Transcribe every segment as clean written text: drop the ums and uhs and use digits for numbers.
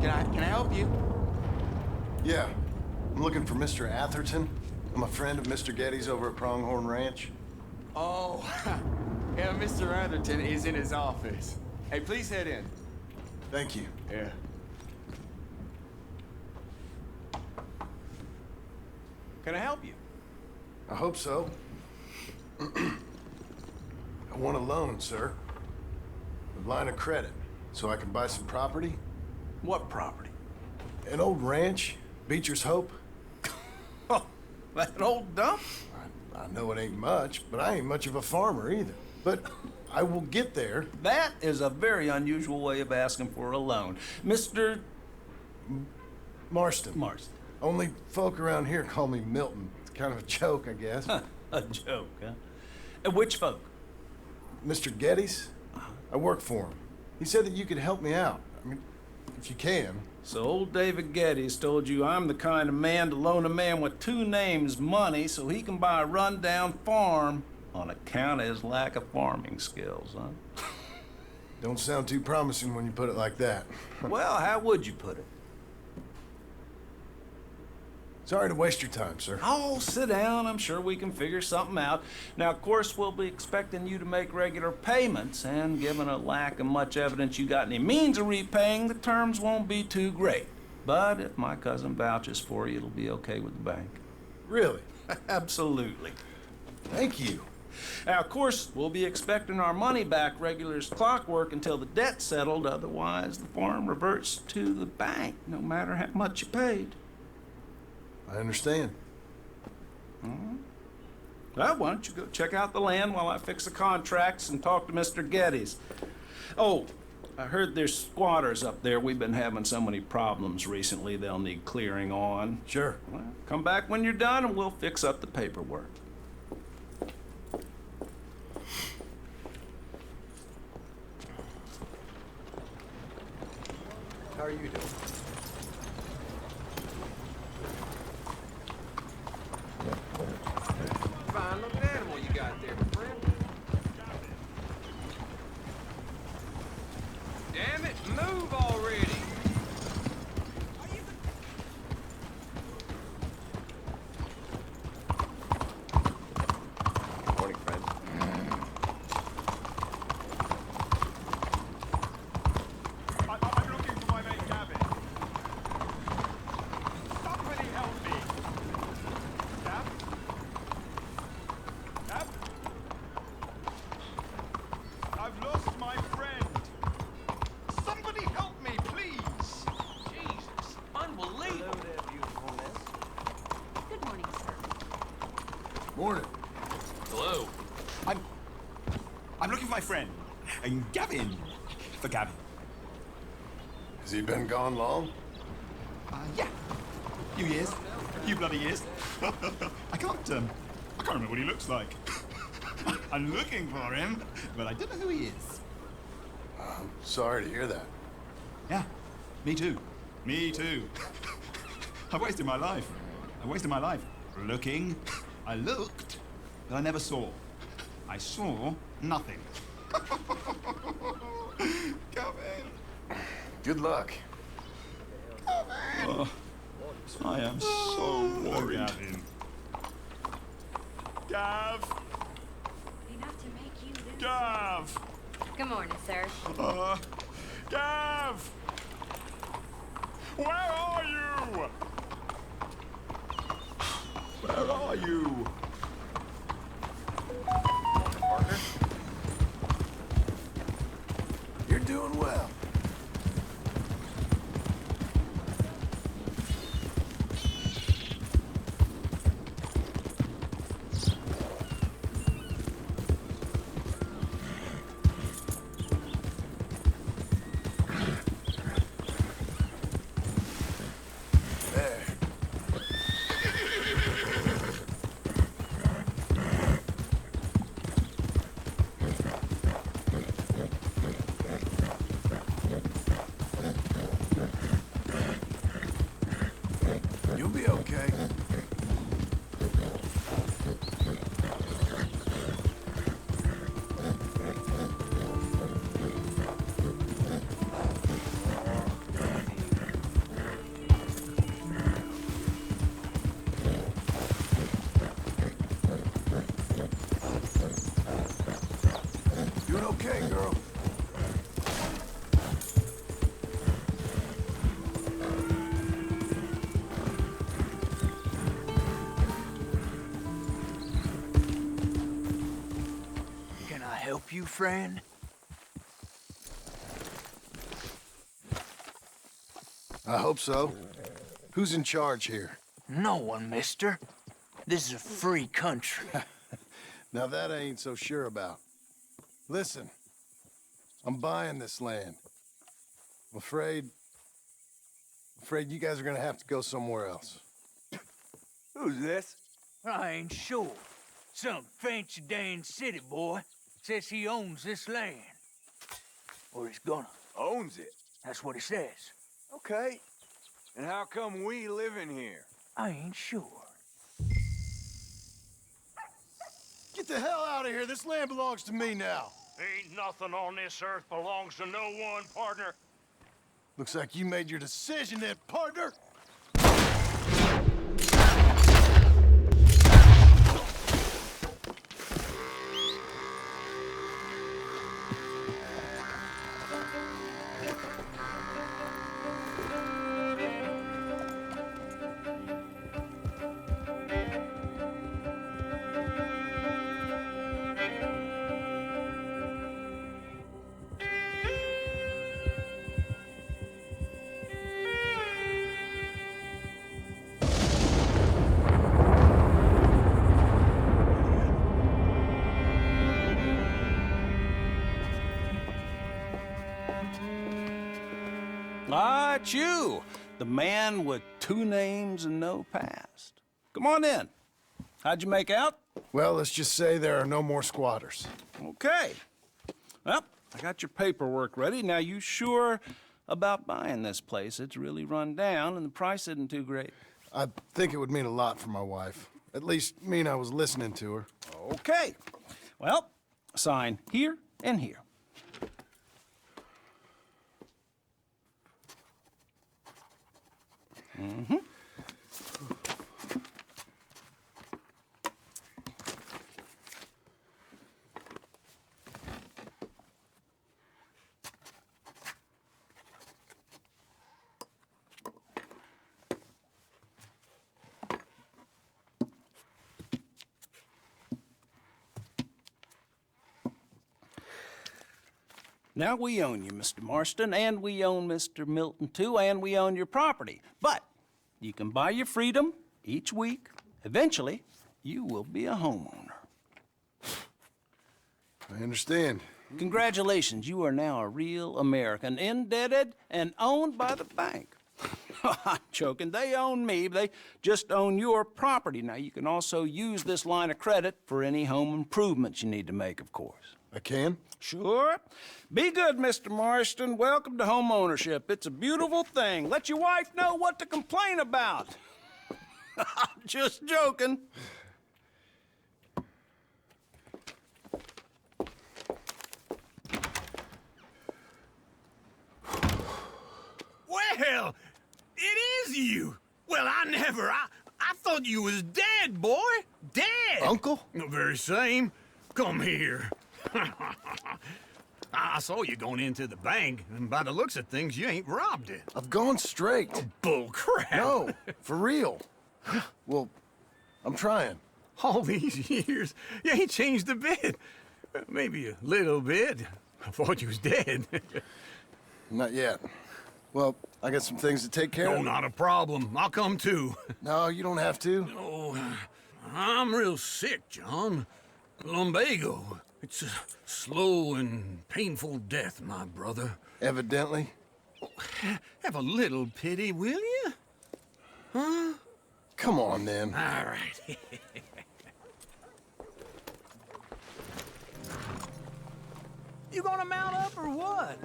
Can I help you? Yeah, I'm looking for Mr. Atherton. I'm a friend of Mr. Getty's over at Pronghorn Ranch. Oh, yeah, Mr. Atherton is in his office. Hey, please head in. Thank you. Yeah. Can I help you? I hope so. I want a loan, sir. A line of credit, so I can buy some property. What property? An old ranch, Beecher's Hope. Oh, that old dump? I know it ain't much, but I ain't much of a farmer either. But I will get there. That is a very unusual way of asking for a loan. Mr. Marston. Marston. Only folk around here call me Milton. It's kind of a joke, I guess. A joke, huh? And which folk? Mr. Getty's? I work for him. He said that you could help me out. I mean, if you can. So old David Geddes told you I'm the kind of man to loan a man with two names money so he can buy a rundown farm on account of his lack of farming skills, huh? Don't sound too promising when you put it like that. Well, how would you put it? Sorry to waste your time, sir. Oh, sit down. I'm sure we can figure something out. Now, of course, we'll be expecting you to make regular payments, and given a lack of much evidence you got any means of repaying, the terms won't be too great. But if my cousin vouches for you, it'll be okay with the bank. Really? Absolutely. Thank you. Now, of course, we'll be expecting our money back regular as clockwork until the debt's settled. Otherwise, the farm reverts to the bank, no matter how much you paid. I understand. Well, why don't you go check out the land while I fix the contracts and talk to Mr. Geddes. Oh, I heard there's squatters up there. We've been having so many problems recently, they'll need clearing on. Sure. Well, come back when you're done and we'll fix up the paperwork. How are you doing? Fine looking animal you got there, my friend. Damn it, move already! Morning, friend. I'm looking for my mate Gavin. Somebody help me! Gav? Gav? I've lost my friend. Somebody help me, please! Jesus, unbelievable. Good morning, sir. Morning. Hello. I'm looking for my friend. And Gavin. For Gavin. Has he been gone long? Yeah. Few years. Few bloody years. I can't remember what he looks like. I'm looking for him, but I don't know who he is. I'm sorry to hear that. Yeah, me too. Me too. I've wasted my life. I wasted my life looking. I looked, but I never saw. I saw nothing. Gavin. Good luck. Oh, I am so worried. Gavin. Gav. Enough to make you lose. Gav. Good morning, sir. Gav. Where are you? Where are you? Partner? You're doing well. There. okay, girl? Can I help you, friend? I hope so. Who's in charge here? No one, mister. This is a free country. Now that I ain't so sure about. Listen, I'm buying this land. I'm afraid you guys are gonna have to go somewhere else. Who's this? I ain't sure. Some fancy Dan city boy says he owns this land. Or he's gonna. Owns it. That's what he says. Okay. And how come we live in here? I ain't sure. Get the hell out of here. This land belongs to me now. Ain't nothing on this earth belongs to no one, partner. Looks like you made your decision then, partner. Ah, it's you, the man with 2 names and no past. Come on in. How'd you make out? Well, let's just say there are no more squatters. Okay. Well, I got your paperwork ready. Now, you sure about buying this place? It's really run down, and the price isn't too great. I think it would mean a lot for my wife. At least mean I was listening to her. Okay. Well, sign here and here. Mm-hmm. Now, we own you, Mr. Marston, and we own Mr. Milton, too, and we own your property. But you can buy your freedom each week. Eventually, you will be a homeowner. I understand. Congratulations, you are now a real American, indebted and owned by the bank. I'm joking, they own me, they just own your property. Now, you can also use this line of credit for any home improvements you need to make, of course. I can? Sure. Be good, Mr. Marston. Welcome to home ownership. It's a beautiful thing. Let your wife know what to complain about. I'm just joking. Well, it is you. Well, I thought you was dead, boy. Dead. Uncle? The very same. Come here. I saw you going into the bank, and by the looks of things, you ain't robbed it. I've gone straight. Bull crap. No, for real. Well, I'm trying. All these years, you ain't changed a bit. Maybe a little bit. I thought you was dead. Not yet. Well, I got some things to take care No, of. not a problem. I'll come too. No, you don't have to. Oh, I'm real sick, John. Lumbago. It's a slow and painful death, my brother. Evidently. Have a little pity, will you? Huh? Come on, then. All right. You gonna mount up or what?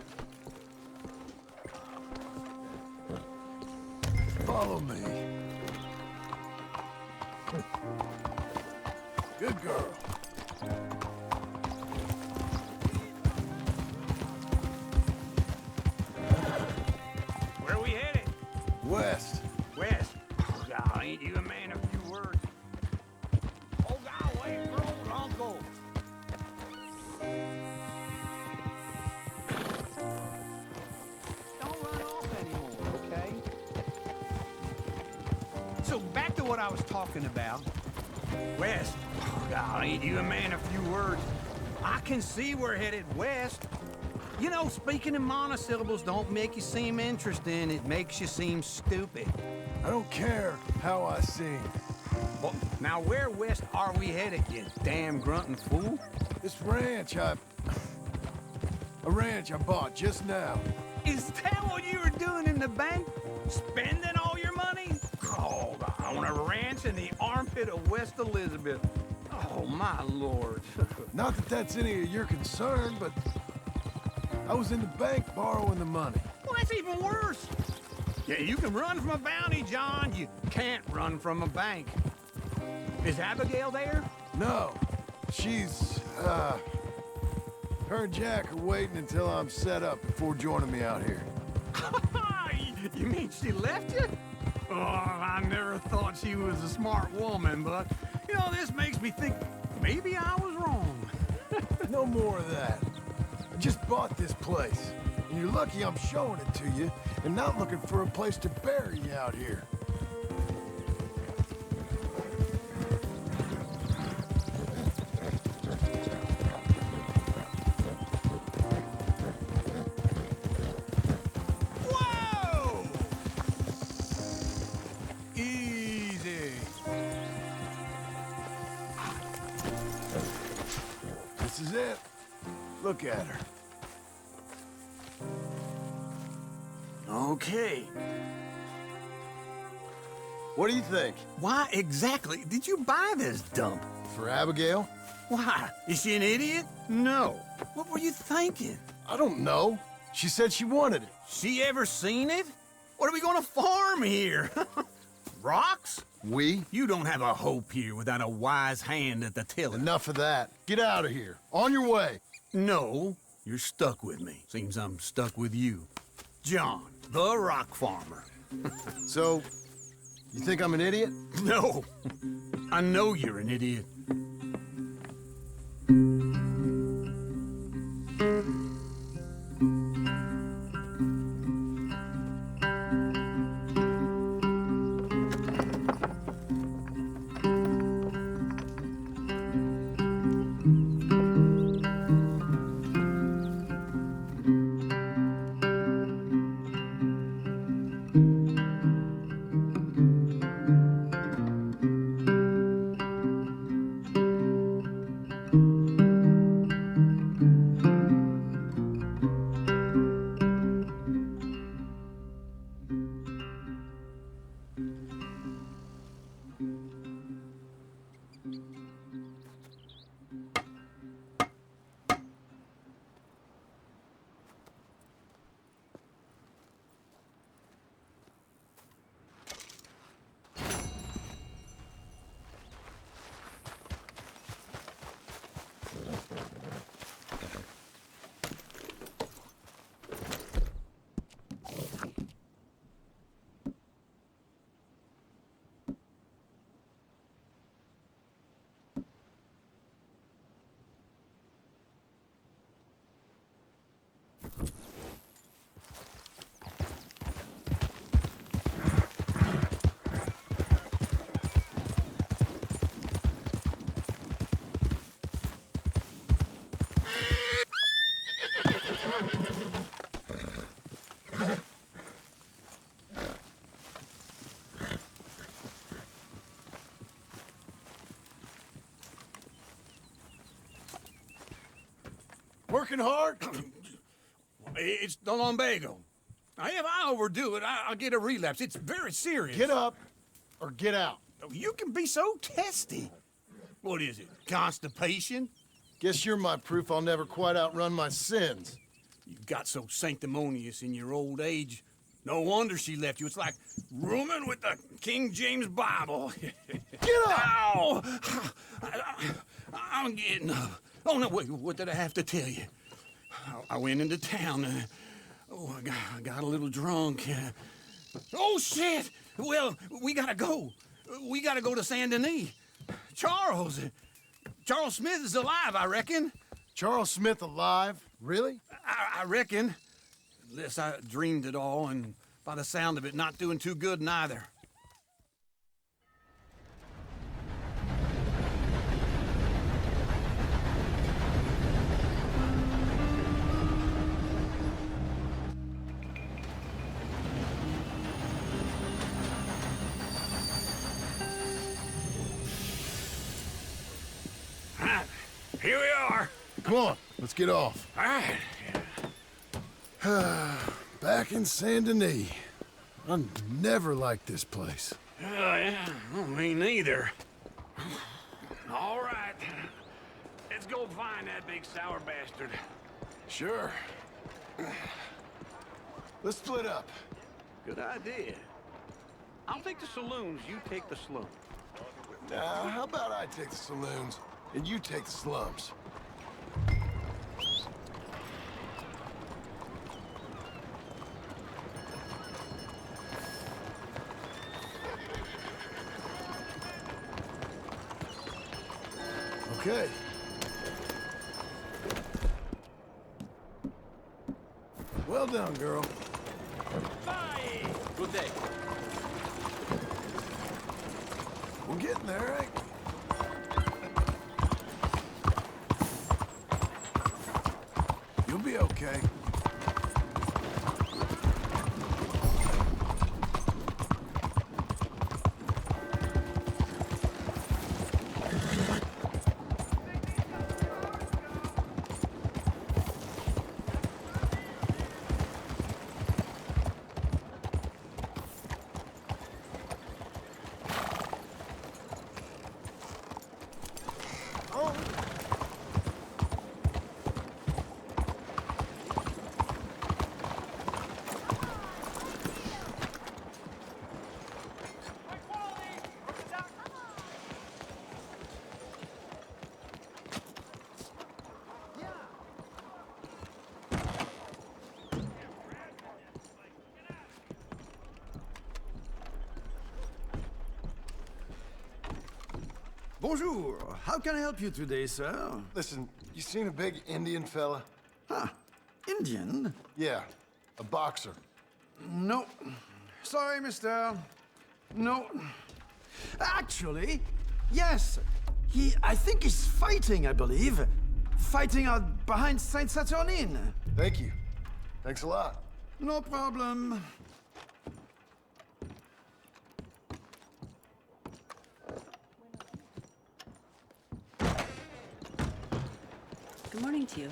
Follow me. Good girl. Where we headed? West. West. Oh, God, ain't you a man of few words? Oh, God, wait for old Uncle. what I was talking about. West. Oh, God, ain't you a man of few words? I can see we're headed west. You know, speaking in monosyllables don't make you seem interesting. It makes you seem stupid. I don't care how I sing. Well, now, where west are we headed, you damn grunting fool? This ranch a ranch I bought just now. Is that what you were doing in the bank? Spending all your money? Oh, on a ranch in the armpit of West Elizabeth. Oh, my lord. Not that that's any of your concern, but I was in the bank borrowing the money. Well, that's even worse. Yeah, you can run from a bounty, John. You can't run from a bank. Is Abigail there? No, she's, her and Jack are waiting until I'm set up before joining me out here. You mean she left you? Oh, I never thought she was a smart woman, but, you know, this makes me think maybe I was wrong. No more of that. I just bought this place, and you're lucky I'm showing it to you and not looking for a place to bury you out here. Whoa! Easy. This is it. Look at her. Okay. What do you think? Why exactly did you buy this dump? For Abigail? Why? Is she an idiot? No. What were you thinking? I don't know. She said she wanted it. She ever seen it? What are we gonna farm here? Rocks? We? You don't have a hope here without a wise hand at the tiller. Enough of that. Get out of here. On your way. No, you're stuck with me. Seems I'm stuck with you. John, the rock farmer. So, you think I'm an idiot? No, I know you're an idiot. Working hard? It's the lumbago. Now, if I overdo it, I'll get a relapse. It's very serious. Get up or get out. You can be so testy. What is it, constipation? Guess you're my proof I'll never quite outrun my sins. You got so sanctimonious in your old age. No wonder she left you. It's like rooming with the King James Bible. Get up! Ow! I'm getting up. Oh, no, wait, what did I have to tell you? I went into town. I got a little drunk. Oh, shit! Well, we gotta go. We gotta go to Saint Denis. Charles Smith is alive, I reckon. Charles Smith alive? Really? I reckon. Unless I dreamed it all, and by the sound of it, not doing too good neither. Come on, let's get off. All right. Back in Saint Denis. I never liked this place. Yeah, well, me neither. All right. Let's go find that big sour bastard. Sure. Let's split up. Good idea. I'll take the saloons, you take the slums. Now, how about I take the saloons and you take the slums? Okay. Well done, girl. Bye! Good day. We're getting there, ain't we? You'll be okay. Bonjour. How can I help you today, sir? Listen, you seen a big Indian fella? Ah, Indian? Yeah, a boxer. No. Sorry, mister. No. Actually, yes. I think he's fighting, I believe. Fighting out behind Saint Saturnine. Thank you. Thanks a lot. No problem. Good morning to you.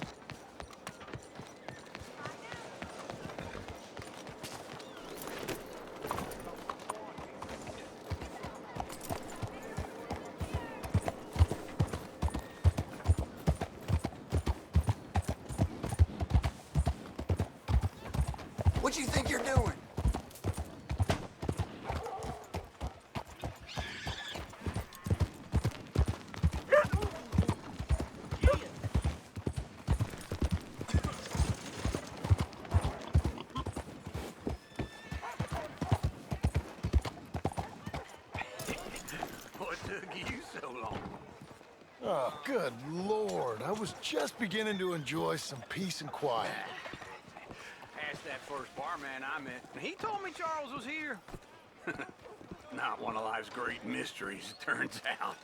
What you think you're doing? What took you so long? Oh, good Lord. I was just beginning to enjoy some peace and quiet. Asked that first barman I met, and he told me Charles was here. Not one of life's great mysteries, it turns out.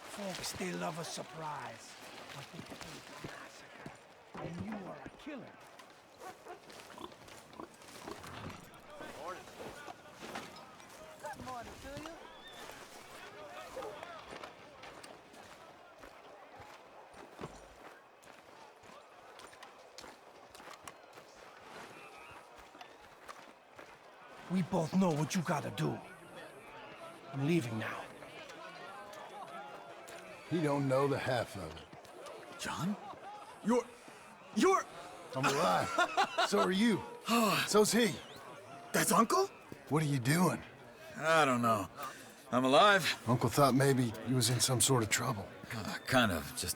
Folks, they love a surprise. But they hate a massacre. And you are a killer. Good morning to you. We both know what you gotta do. I'm leaving now. He don't know the half of it. John? You're... I'm alive. So are you. So's he. That's Uncle? What are you doing? I don't know. I'm alive. Uncle thought maybe he was in some sort of trouble. Kind of. Just...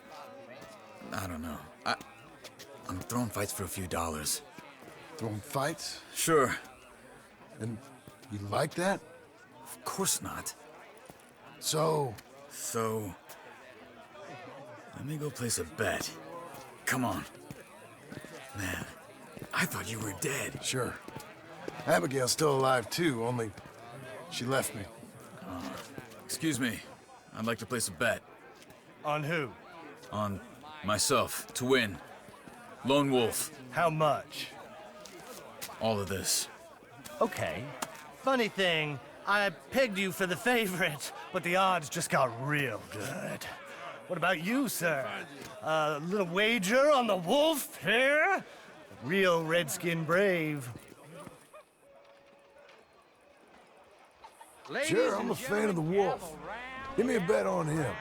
I don't know. I'm throwing fights for a few dollars. Throwing fights? Sure. And you like that? Of course not. So, let me go place a bet. Come on. Man, I thought you were dead. sure. Abigail's still alive too, only she left me. Excuse me. I'd like to place a bet. On who? On myself, to win. Lone Wolf. How much? All of this. Okay. Funny thing, I pegged you for the favorite, but the odds just got real good. What about you, sir? A little wager on the wolf here? Real redskin brave. Sure, I'm a fan of the wolf. Give me a bet on him.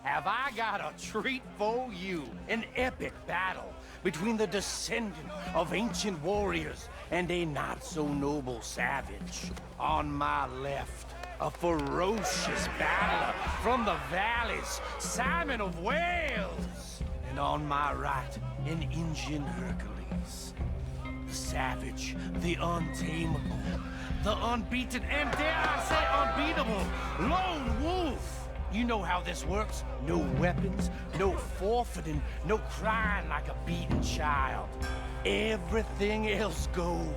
Have I got a treat for you? An epic battle between the descendant of ancient warriors and a not-so-noble savage. On my left, a ferocious battler from the valleys, Simon of Wales. And on my right, an Indian Hercules. The savage, the untamable, the unbeaten, and dare I say unbeatable, lone wolf. You know how this works. No weapons, no forfeiting, no crying like a beaten child. Everything else goes.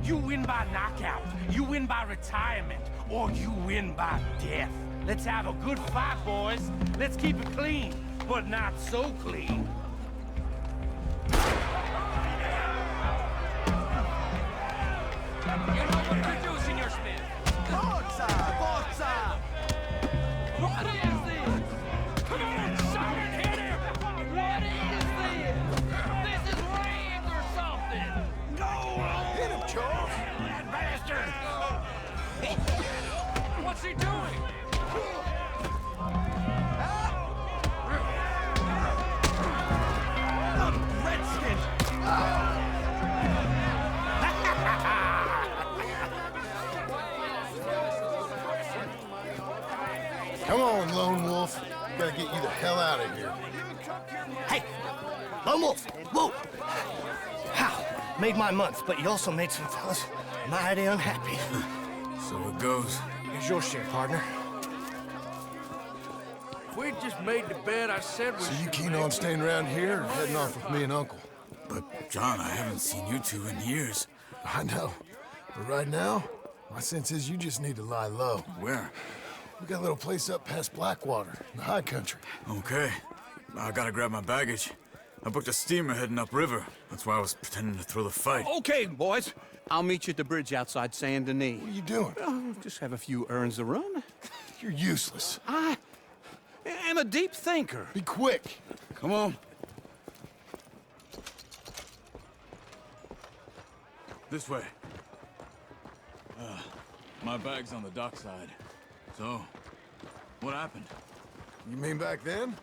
You win by knockout, you win by retirement, or you win by death. Let's have a good fight, boys. Let's keep it clean, but not so clean. You know what to do, Senor Smith. Forza! Forza! What is this? Come on, Sergeant, hit him! What is this? This is rigged or something! Go on! Hit him, Charles! That bastard! What's he doing? Redskin! Come on, Lone Wolf. Gotta get you the hell out of here. Hey! Lone Wolf! Whoa! How? Made my month, but you also made some fellas mighty unhappy. So it goes. Here's your share, partner. If we just made the bet I said we So you keen on staying around here or heading off with me and Uncle? But, John, I haven't seen you two in years. I know. But right now, my sense is you just need to lie low. Where? We got a little place up past Blackwater, in the high country. Okay. I gotta grab my baggage. I booked a steamer heading upriver. That's why I was pretending to throw the fight. Okay, boys. I'll meet you at the bridge outside Saint Denis. What are you doing? Just have a few errands to run. You're useless. I am a deep thinker. Be quick. Come on. This way. My bag's on the dockside. So, what happened? You mean back then?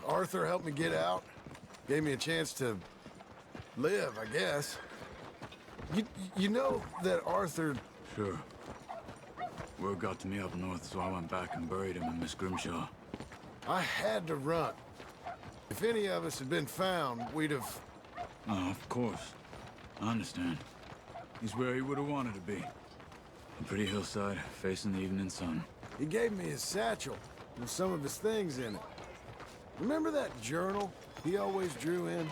Arthur helped me get out. Gave me a chance to live, I guess. You know that Arthur... Sure. Word got to me up north, so I went back and buried him in Miss Grimshaw. I had to run. If any of us had been found, we'd have... Oh, of course. I understand. He's where he would have wanted to be. A pretty hillside, facing the evening sun. He gave me his satchel with some of his things in it. Remember that journal he always drew in?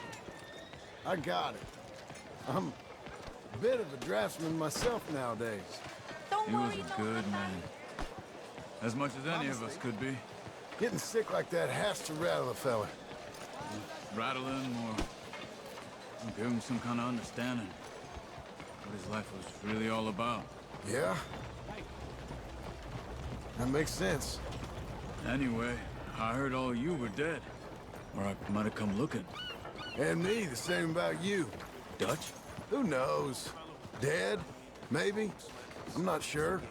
I got it. I'm a bit of a draftsman myself nowadays. He was a good man. As much as any of us could be. Getting sick like that has to rattle a fella. Rattling or give him some kind of understanding. What his life was really all about. Yeah? That makes sense. Anyway, I heard all you were dead. Or I might have come looking. And me, the same about you. Dutch? Who knows? Dead? Maybe? I'm not sure.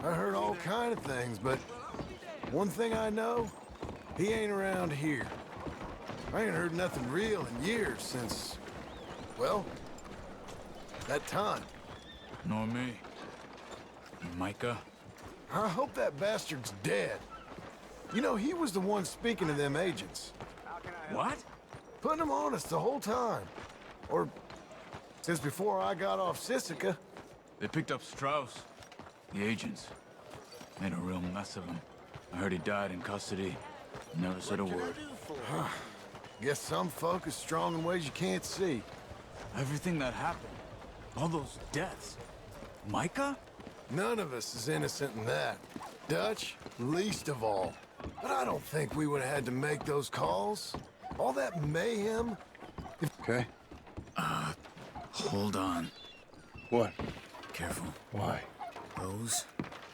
I heard all kind of things, but one thing I know, he ain't around here. I ain't heard nothing real in years since, well, that time. Nor me. And Micah? I hope that bastard's dead. You know, he was the one speaking to them agents. What? Putting them on us the whole time. Or since before I got off Sisika. They picked up Strauss. The agents. Made a real mess of him. I heard he died in custody. Never said a word. Guess some folk is strong in ways you can't see. Everything that happened. All those deaths. Micah? None of us is innocent in that. Dutch, least of all. But I don't think we would have had to make those calls. All that mayhem. Okay. Hold on. What? Careful. Why? Those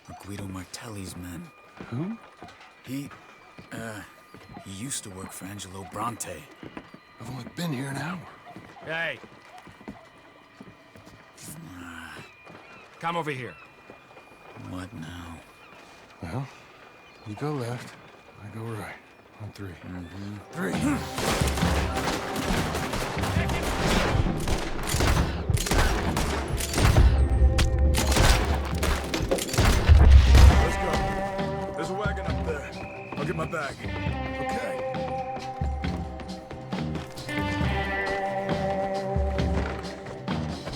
are Guido Martelli's men. Who? He He used to work for Angelo Bronte. I've only been here an hour. Hey. Come over here. What now? Well, you go left, I go right. On three. Three. Let's go. There's a wagon up there. I'll get my bag. Okay.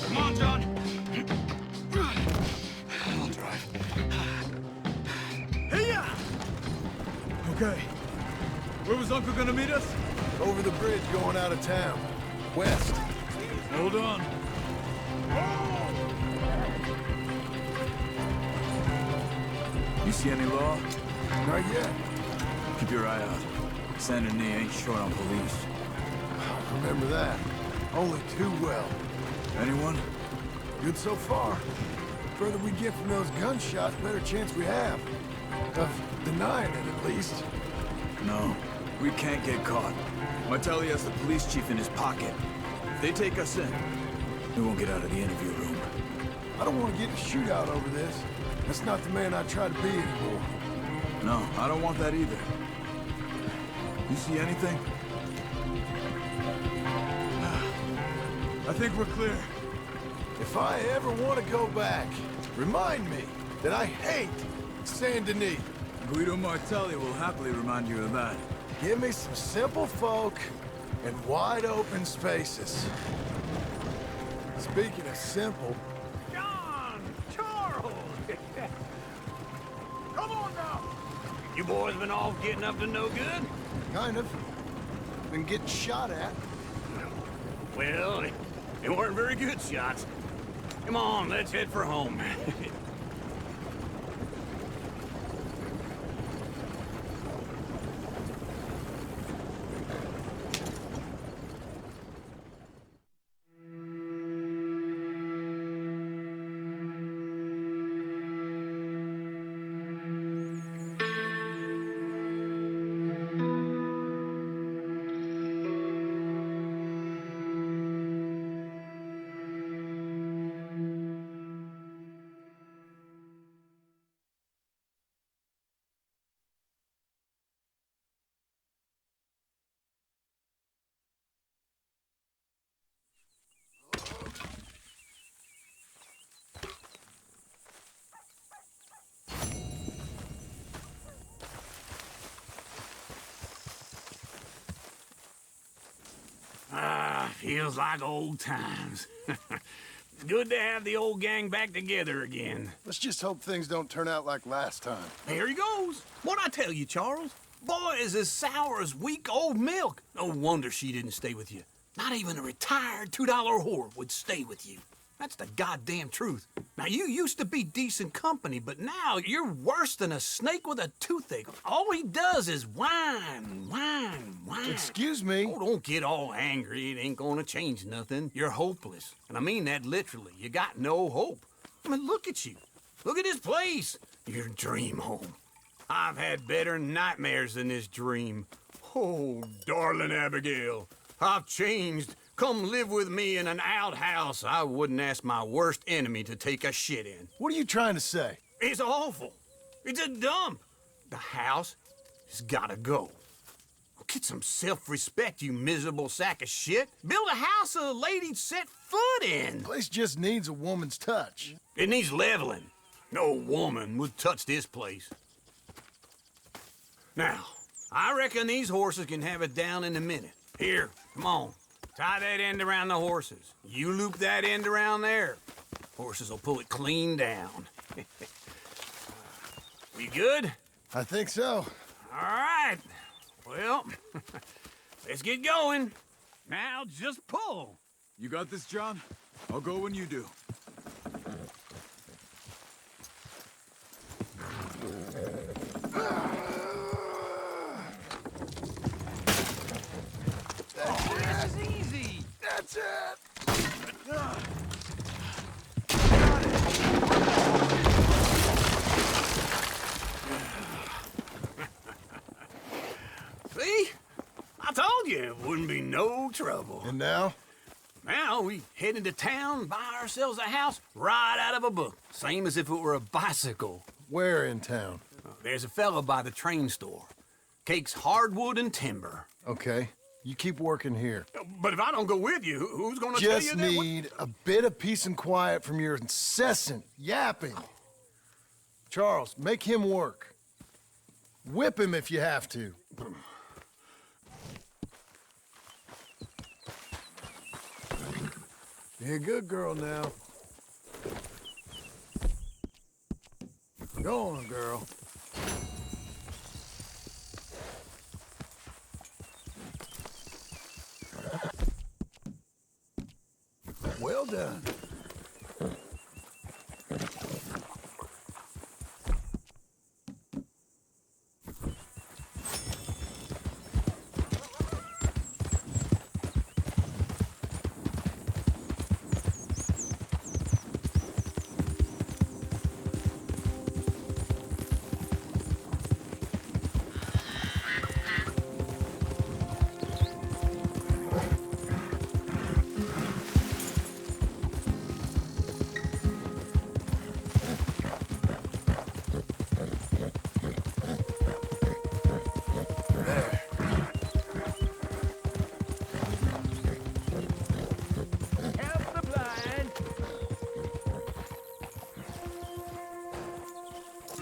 Come on, John. I'll drive. Hey-ya! Okay. Where was Uncle gonna meet us? Over the bridge going out of town. West. Hold on. You see any law? Not yet. Keep your eye out. Saint Denis ain't short on police. Remember that. Only too well. Anyone? Good so far. Further we get from those gunshots, better chance we have. Of denying it, at least. No. We can't get caught. Martelli has the police chief in his pocket. If they take us in, we won't get out of the interview room. I don't want to get in a shootout over this. That's not the man I try to be anymore. No, I don't want that either. You see anything? I think we're clear. If I ever want to go back, remind me that I hate Saint Denis. Guido Martelli will happily remind you of that. Give me some simple folk and wide open spaces. Speaking of simple... John! Charles! Come on now! You boys been all getting up to no good? Kind of. Been getting shot at. Well, they weren't very good shots. Come on, let's head for home. Feels like old times. Good to have the old gang back together again. Let's just hope things don't turn out like last time. Here he goes. What'd I tell you, Charles? Boy is as sour as week-old milk. No wonder she didn't stay with you. Not even a retired $2 whore would stay with you. That's the goddamn truth. Now, you used to be decent company, but now you're worse than a snake with a toothache. All he does is whine, whine, whine. Excuse me? Oh, don't get all angry. It ain't gonna change nothing. You're hopeless. And I mean that literally. You got no hope. I mean, look at you. Look at this place. Your dream home. I've had better nightmares than this dream. Oh, darling Abigail, I've changed. Come live with me in an outhouse I wouldn't ask my worst enemy to take a shit in. What are you trying to say? It's awful. It's a dump. The house has gotta go. Get some self-respect, you miserable sack of shit. Build a house a lady'd set foot in. The place just needs a woman's touch. It needs leveling. No woman would touch this place. Now, I reckon these horses can have it down in a minute. Here, come on. Tie that end around the horses. You loop that end around there. Horses will pull it clean down. We good? I think so. All right. Well, let's get going. Now just pull. You got this, John? I'll go when you do. That's easy. That's it. It wouldn't be no trouble. And now? Now we head into town, buy ourselves a house right out of a book. Same as if it were a bicycle. Where in town? There's a fella by the train store. Cakes hardwood and timber. Okay. You keep working here. But if I don't go with you, who's gonna tell you Just that? need a bit of peace and quiet from your incessant yapping. Charles, make him work. Whip him if you have to. You're a good girl now. Go on, girl. Well done.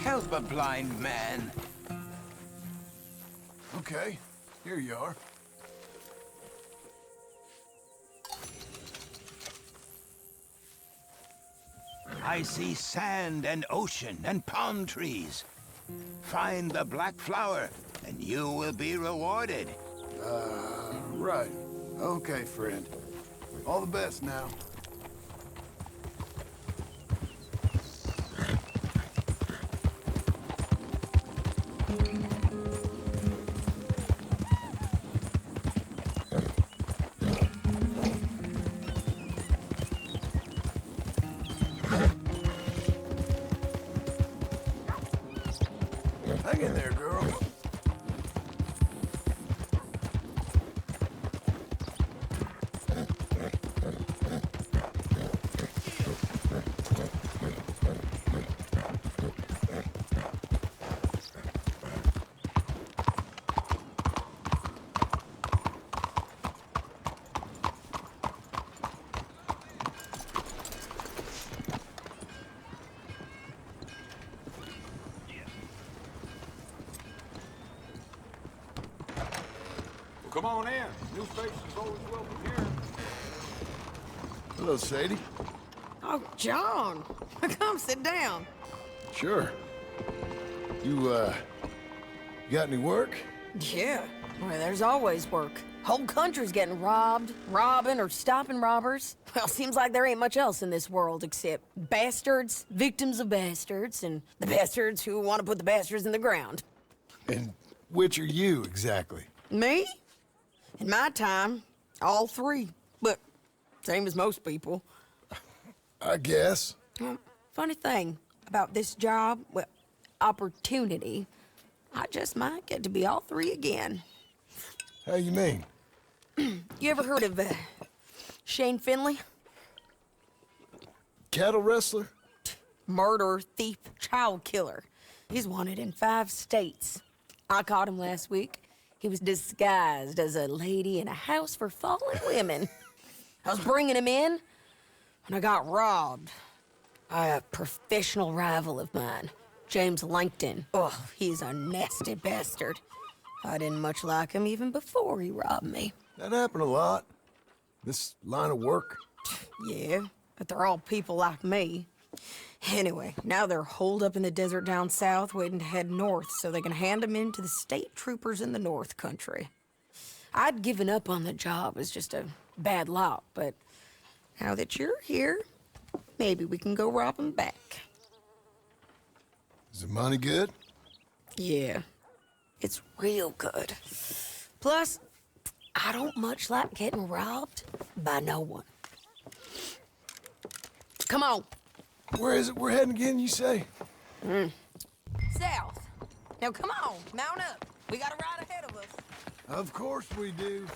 Help a blind man. Okay, here you are. I see sand and ocean and palm trees. Find the black flower, and you will be rewarded. Right. Okay, friend. All the best now. Hang in there, girl. Come on in. New faces always welcome here. Hello, Sadie. Oh, John. Come sit down. Sure. You got any work? Yeah. Well, there's always work. Whole country's getting robbed, robbing, or stopping robbers. Well, seems like there ain't much else in this world except bastards, victims of bastards, and the bastards who want to put the bastards in the ground. And which are you, exactly? Me? In my time, all three. But same as most people. I guess. Funny thing about this job, well, opportunity, I just might get to be all three again. How you mean? You ever heard of Shane Finley? Cattle wrestler? Murderer, thief, child killer. He's wanted in 5 states. I caught him last week. He was disguised as a lady in a house for fallen women. I was bringing him in, and I got robbed by a professional rival of mine, James Langton. Oh, he's a nasty bastard. I didn't much like him even before he robbed me. That happened a lot. This line of work. Yeah, but they're all people like me. Anyway, now they're holed up in the desert down south, waiting to head north so they can hand them in to the state troopers in the north country. I'd given up on the job as just a bad lot, but now that you're here, maybe we can go rob them back. Is the money good? Yeah, it's real good. Plus, I don't much like getting robbed by no one. Come on. Where is it we're heading again, you say? South. Now come on, mount up. We got a ride ahead of us. Of course we do.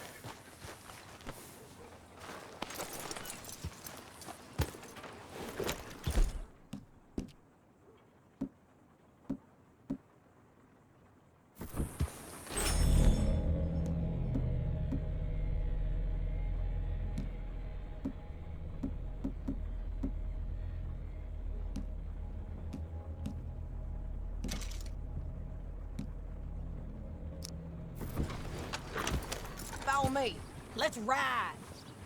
Follow me. Let's ride.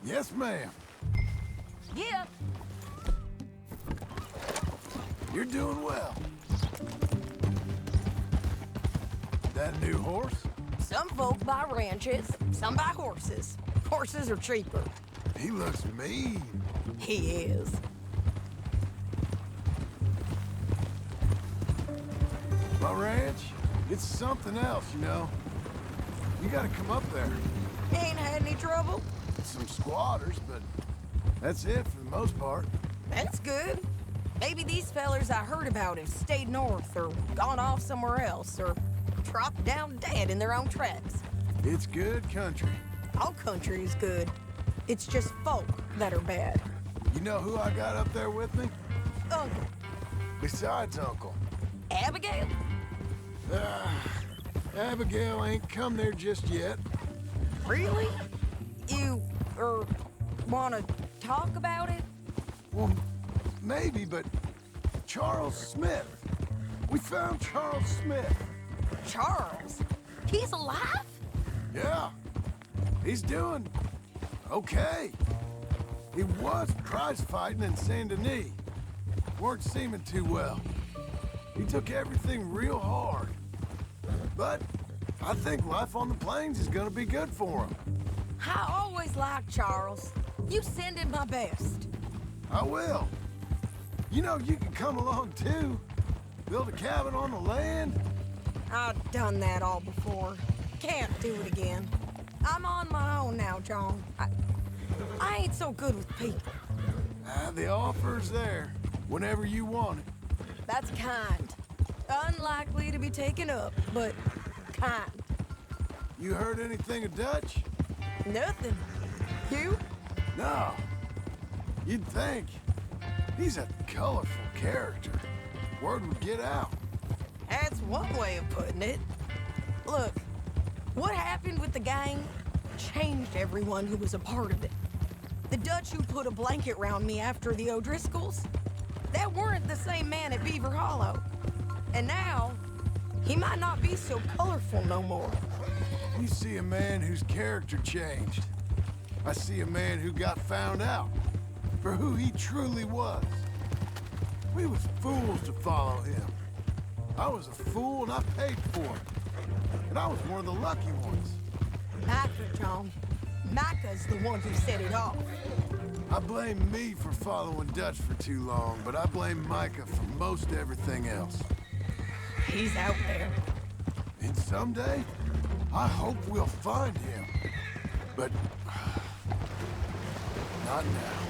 Yes, ma'am. Yeah. You're doing well. That new horse? Some folk buy ranches, some buy horses. Horses are cheaper. He looks mean. He is. My ranch, it's something else, you know. You gotta come up there. Ain't had any trouble? Some squatters, but that's it for the most part. That's good. Maybe these fellers I heard about have stayed north or gone off somewhere else or dropped down dead in their own tracks. It's good country. All country is good. It's just folk that are bad. You know who I got up there with me? Uncle. Besides Uncle. Abigail? Abigail ain't come there just yet. Really? You, wanna talk about it? Well, maybe, but Charles Smith. We found Charles Smith. Charles? He's alive? Yeah. He's doing okay. He was prize fighting in Saint Denis. Weren't seeming too well. He took everything real hard. But I think life on the plains is gonna be good for him. I always liked Charles. You send him my best. I will. You know, you can come along too. Build a cabin on the land. I've done that all before. Can't do it again. I'm on my own now, John. I ain't so good with people. The offer's there, whenever you want it. That's kind. Unlikely to be taken up, but kind. You heard anything of Dutch? Nothing. You? No. You'd think. He's a colorful character. Word would get out. That's one way of putting it. Look, what happened with the gang changed everyone who was a part of it. The Dutch who put a blanket round me after the O'Driscolls, that weren't the same man at Beaver Hollow. And now, he might not be so colorful no more. You see a man whose character changed. I see a man who got found out for who he truly was. We was fools to follow him. I was a fool and I paid for it. And I was one of the lucky ones. Micah, John. Micah's the one who set it off. I blame me for following Dutch for too long, but I blame Micah for most everything else. He's out there. And someday, I hope we'll find him. But not now.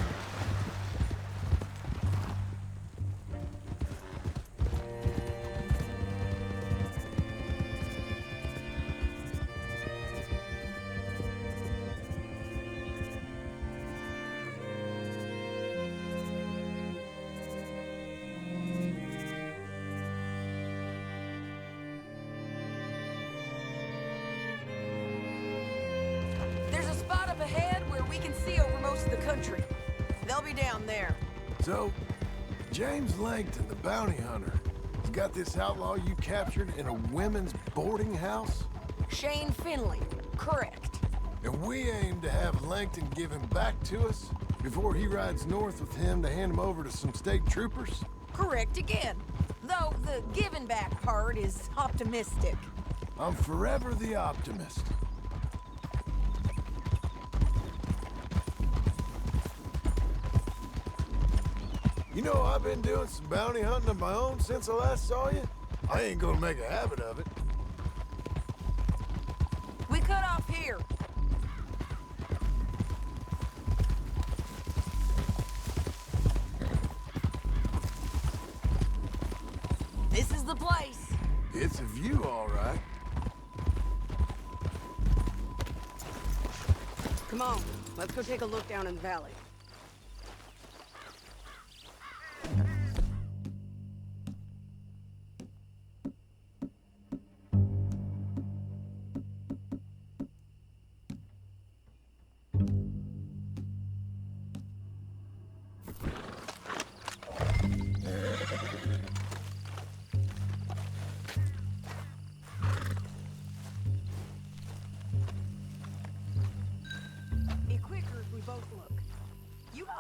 They'll be down there. So, James Langton, the bounty hunter, has got this outlaw you captured in a women's boarding house? Shane Finley, correct. And we aim to have Langton give him back to us before he rides north with him to hand him over to some state troopers? Correct again. Though the giving back part is optimistic. I'm forever the optimist. You know, I've been doing some bounty hunting of my own since I last saw you. I ain't gonna make a habit of it. We cut off here. This is the place. It's a view, all right. Come on, let's go take a look down in the valley.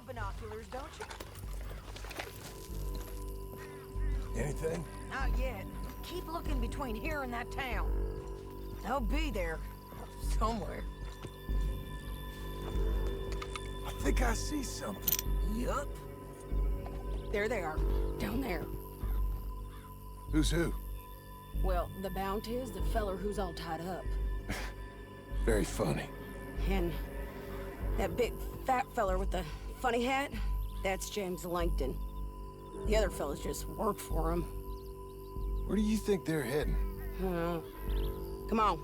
got binoculars, don't you? Anything? Not yet. Keep looking between here and that town. They'll be there. Somewhere. I think I see something. Yup. There they are. Down there. Who's who? Well, the bounty is the feller who's all tied up. Very funny. And that big fat feller with the funny hat, that's James Langton. The other fellas just work for him. Where do you think they're heading? Come on.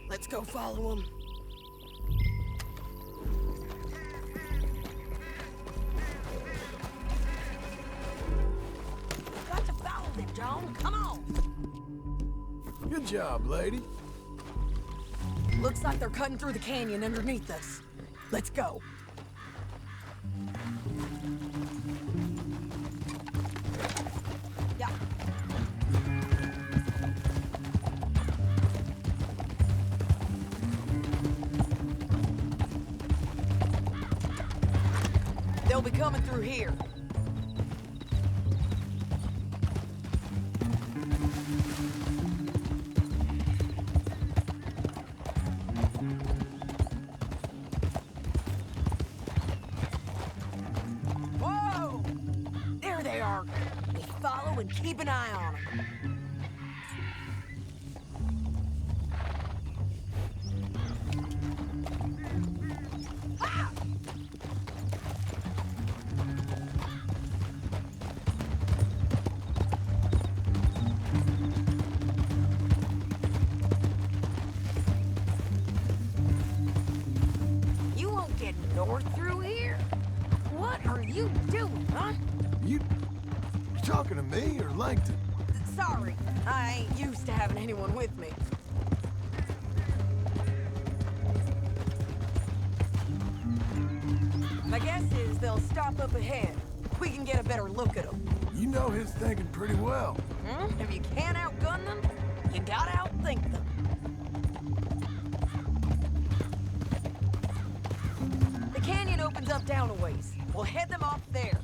Let's go follow them. Got to follow them, John. Come on. Good job, lady. Looks like they're cutting through the canyon underneath us. Let's go. Yeah. They'll be coming through here. Whoa! There they are. We follow and keep an eye on them. You won't get north through here. What are you doing, huh? You talking to me or Langton? Sorry, I ain't used to having anyone with me. My guess is they'll stop up ahead. We can get a better look at them. You know his thinking pretty well. If you can't outgun them, you gotta outthink them. The canyon opens up down a ways. We'll head them off there.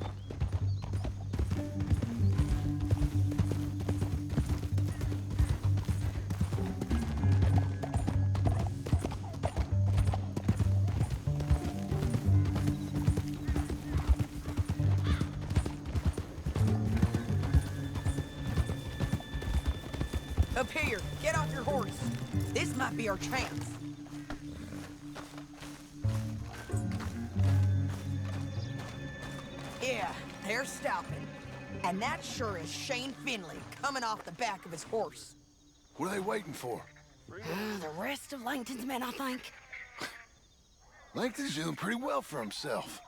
Up here, get off your horse. This might be our chance. Yeah, they're stopping. And that sure is Shane Finley coming off the back of his horse. What are they waiting for? The rest of Langton's men, I think. Langton's doing pretty well for himself.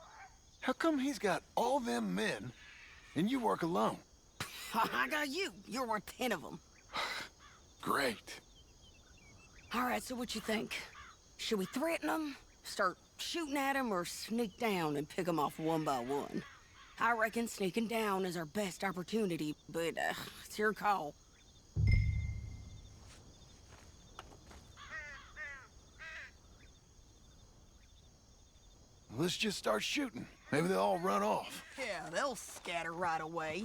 How come he's got all them men and you work alone? I got you. You're worth 10 of them. Great. All right, so what you think? Should we threaten them, start shooting at them, or sneak down and pick them off one by one? I reckon sneaking down is our best opportunity, but it's your call. Let's just start shooting. Maybe they'll all run off. Yeah, they'll scatter right away.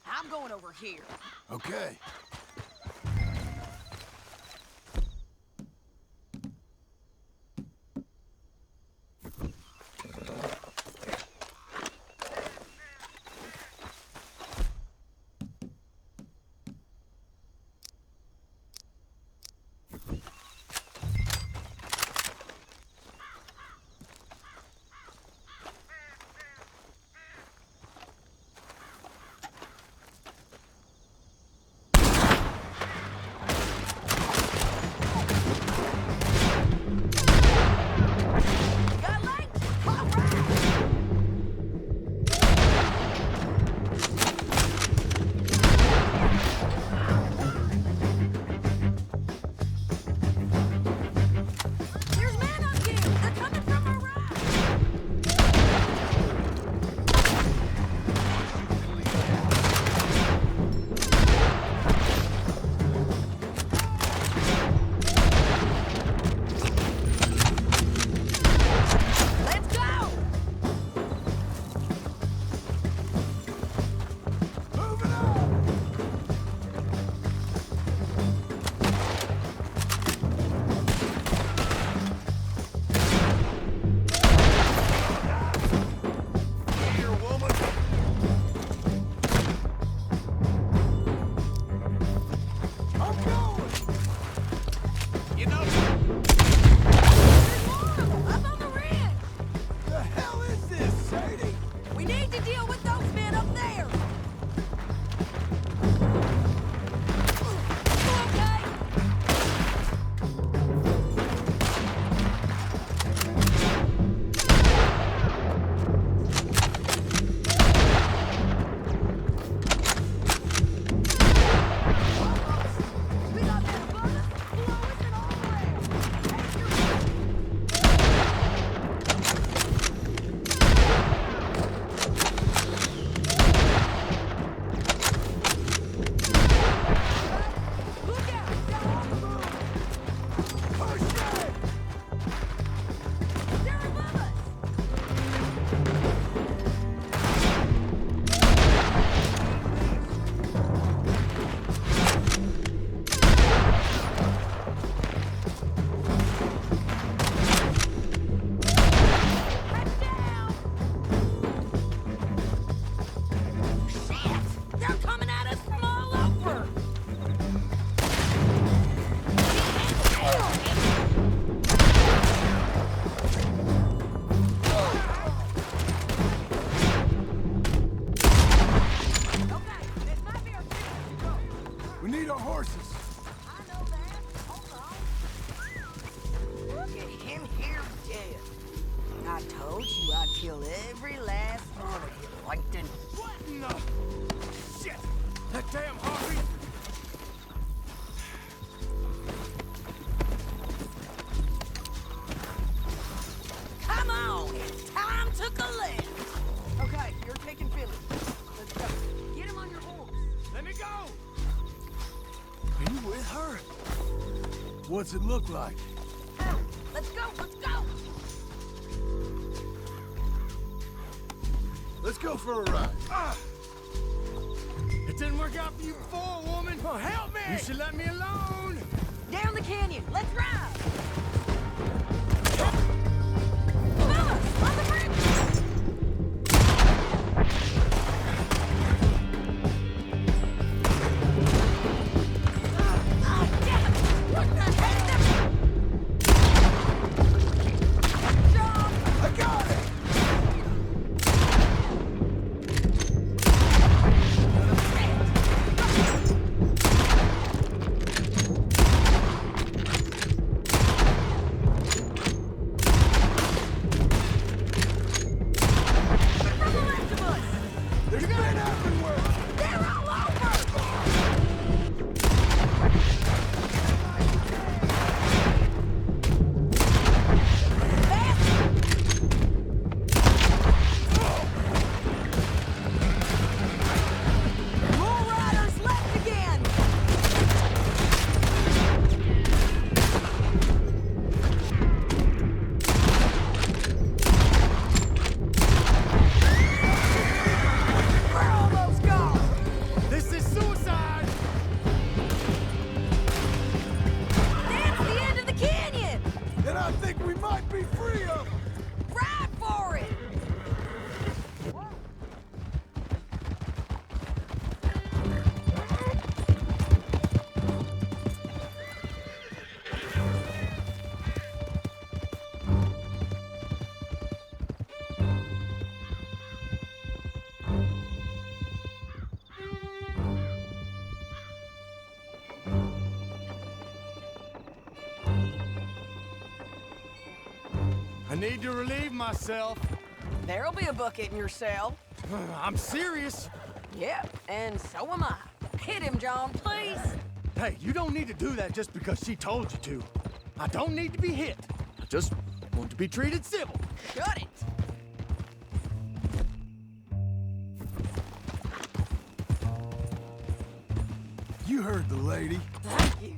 I'm going over here. Okay. What's it look like? Let's go, let's go! Let's go for a ride. It didn't work out for you before, woman. Oh, help me! You should let me alone. Down the canyon, let's ride! Fellas, on the bridge! I need to relieve myself. There'll be a bucket in your cell. I'm serious. Yep, and so am I. Hit him, John, please. Hey, you don't need to do that just because she told you to. I don't need to be hit. I just want to be treated civil. Shut it. You heard the lady. Thank you.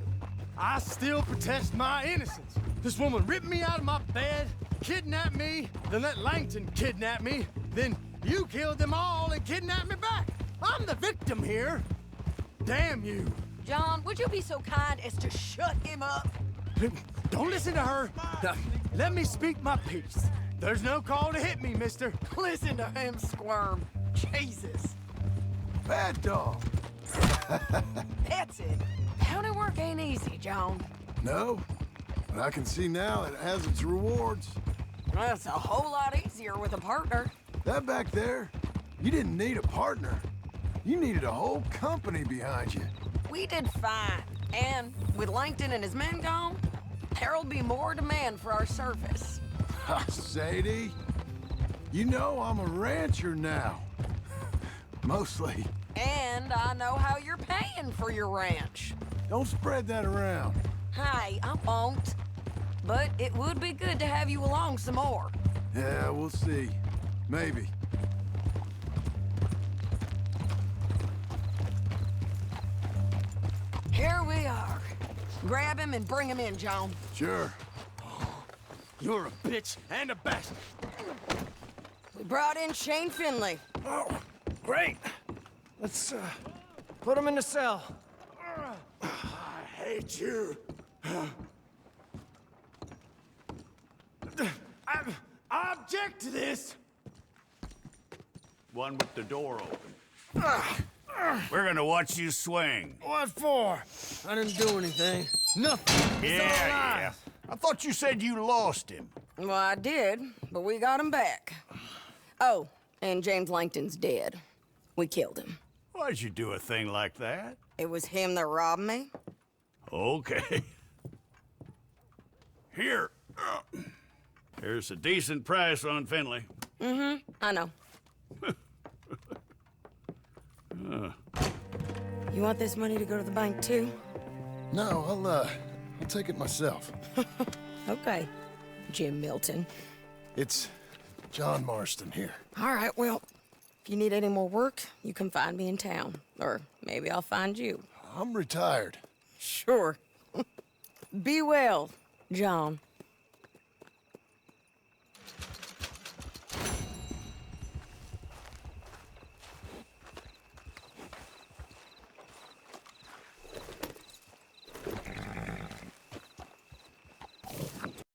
I still protest my innocence. This woman ripped me out of my bed, kidnapped me, then let Langton kidnap me, then you killed them all and kidnapped me back. I'm the victim here. Damn you. John, would you be so kind as to shut him up? Don't listen to her. Let me speak my piece. There's no call to hit me, mister. Listen to him squirm. Jesus. Bad dog. That's it. County work ain't easy, John. No, but I can see now it has its rewards. That's a whole lot easier with a partner. That back there, you didn't need a partner. You needed a whole company behind you. We did fine. And with Langton and his men gone, there'll be more demand for our service. Sadie, you know I'm a rancher now. Mostly. And I know how you're paying for your ranch. Don't spread that around. Hey, I won't. But it would be good to have you along some more. Yeah, we'll see. Maybe. Here we are. Grab him and bring him in, John. Sure. You're a bitch and a bastard. We brought in Shane Finley. Oh, great. Let's, put him in the cell. I hate you. I object to this. One with the door open. We're gonna watch you swing. What for? I didn't do anything. Nothing. It's all Yeah. lies. I thought you said you lost him. Well, I did, but we got him back. Oh, and James Langton's dead. We killed him. Why'd you do a thing like that? It was him that robbed me. Okay. Here. Here's a decent price on Finley. Mm-hmm, I know. You want this money to go to the bank, too? No, I'll take it myself. Okay, Jim Milton. It's John Marston here. All right, well, if you need any more work, you can find me in town. Or maybe I'll find you. I'm retired. Sure. Be well, John.